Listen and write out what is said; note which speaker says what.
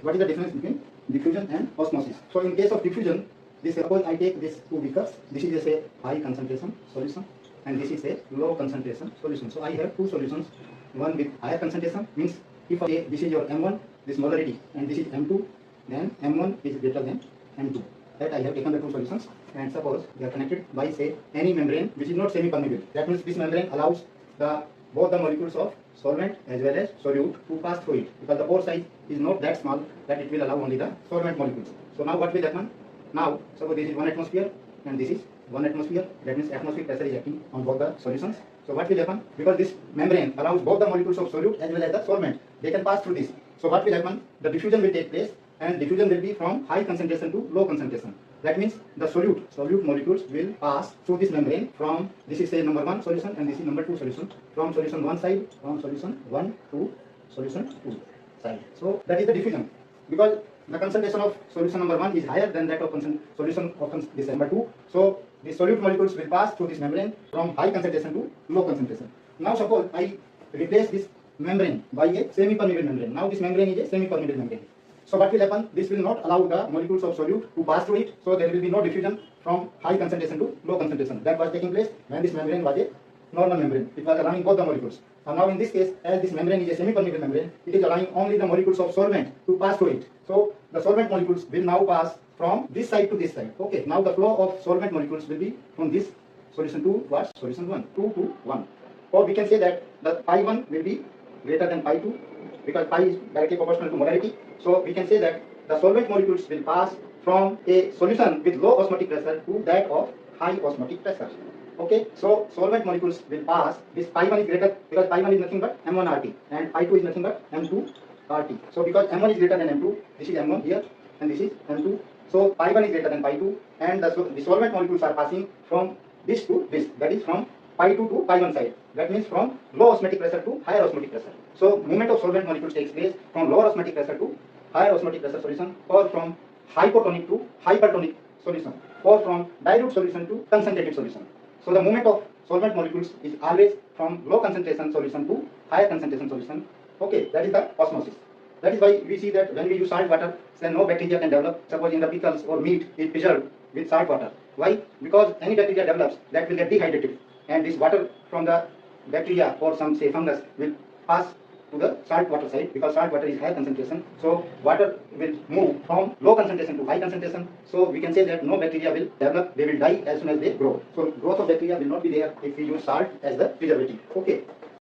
Speaker 1: what is the difference between diffusion and osmosis? So in case of diffusion, this suppose I take this two beakers. This is a high concentration solution, and this is a low concentration solution. So I have two solutions. One with higher concentration means if I say this is your M1, this molarity, and this is M2, then M1 is greater than M2. That I have taken the two solutions, and suppose they are connected by say any membrane which is not semi-permeable. That means this membrane allows both the molecules of solvent as well as solute to pass through it, because the pore size is not that small that it will allow only the solvent molecules. So now what will happen? Now suppose this is 1 atmosphere and this is 1 atmosphere. That means atmospheric pressure is acting on both the solutions. So what will happen? Because this membrane allows both the molecules of solute as well as the solvent, they can pass through this. So what will happen? The diffusion will take place, and diffusion will be from high concentration to low concentration. That means the solute molecules will pass through this membrane from, this is say number 1 solution and this is number 2 solution, from solution 1 side, from solution 1 to solution 2 side. So that is the diffusion, because the concentration of solution number 1 is higher than that of solution of this number 2. So the solute molecules will pass through this membrane from high concentration to low concentration. Now suppose I replace this membrane by a semi-permeable membrane. Now this membrane is a semi-permeable membrane. So what will happen? This will not allow the molecules of solute to pass through it. So there will be no diffusion from high concentration to low concentration. That was taking place when this membrane was a normal membrane. It was allowing both the molecules. And now in this case, as this membrane is a semi-permeable membrane, it is allowing only the molecules of solvent to pass through it. So the solvent molecules will now pass from this side to this side. Okay. Now the flow of solvent molecules will be from this solution 2 towards solution 1, 2 to 1. Or we can say that the pi 1 will be greater than pi 2, because pi is directly proportional to molarity. So we can say that the solvent molecules will pass from a solution with low osmotic pressure to that of high osmotic pressure. Okay, so solvent molecules will pass, this pi 1 is greater, because pi 1 is nothing but M1 RT and pi 2 is nothing but M2 RT. So because M1 is greater than M2, this is M1 here and this is M2. So pi 1 is greater than pi 2, and the solvent molecules are passing from this to this, that is from pi 2 to pi 1 side. That means from low osmotic pressure to higher osmotic pressure. So movement of solvent molecules takes place from lower osmotic pressure to higher osmotic pressure solution, or from hypotonic to hypertonic solution, or from dilute solution to concentrated solution. So the movement of solvent molecules is always from low concentration solution to higher concentration solution. Okay, that is the osmosis. That is why we see that when we use salt water, then no bacteria can develop. Suppose in the pickles or meat is preserved with salt water. Why? Because any bacteria develops, that will get dehydrated, and this water from the bacteria or some say fungus will pass to the salt water side, because salt water is higher concentration. So water will move from low concentration to high concentration. So we can say that no bacteria will develop, they will die as soon as they grow. So growth of bacteria will not be there if we use salt as the preservative. Okay.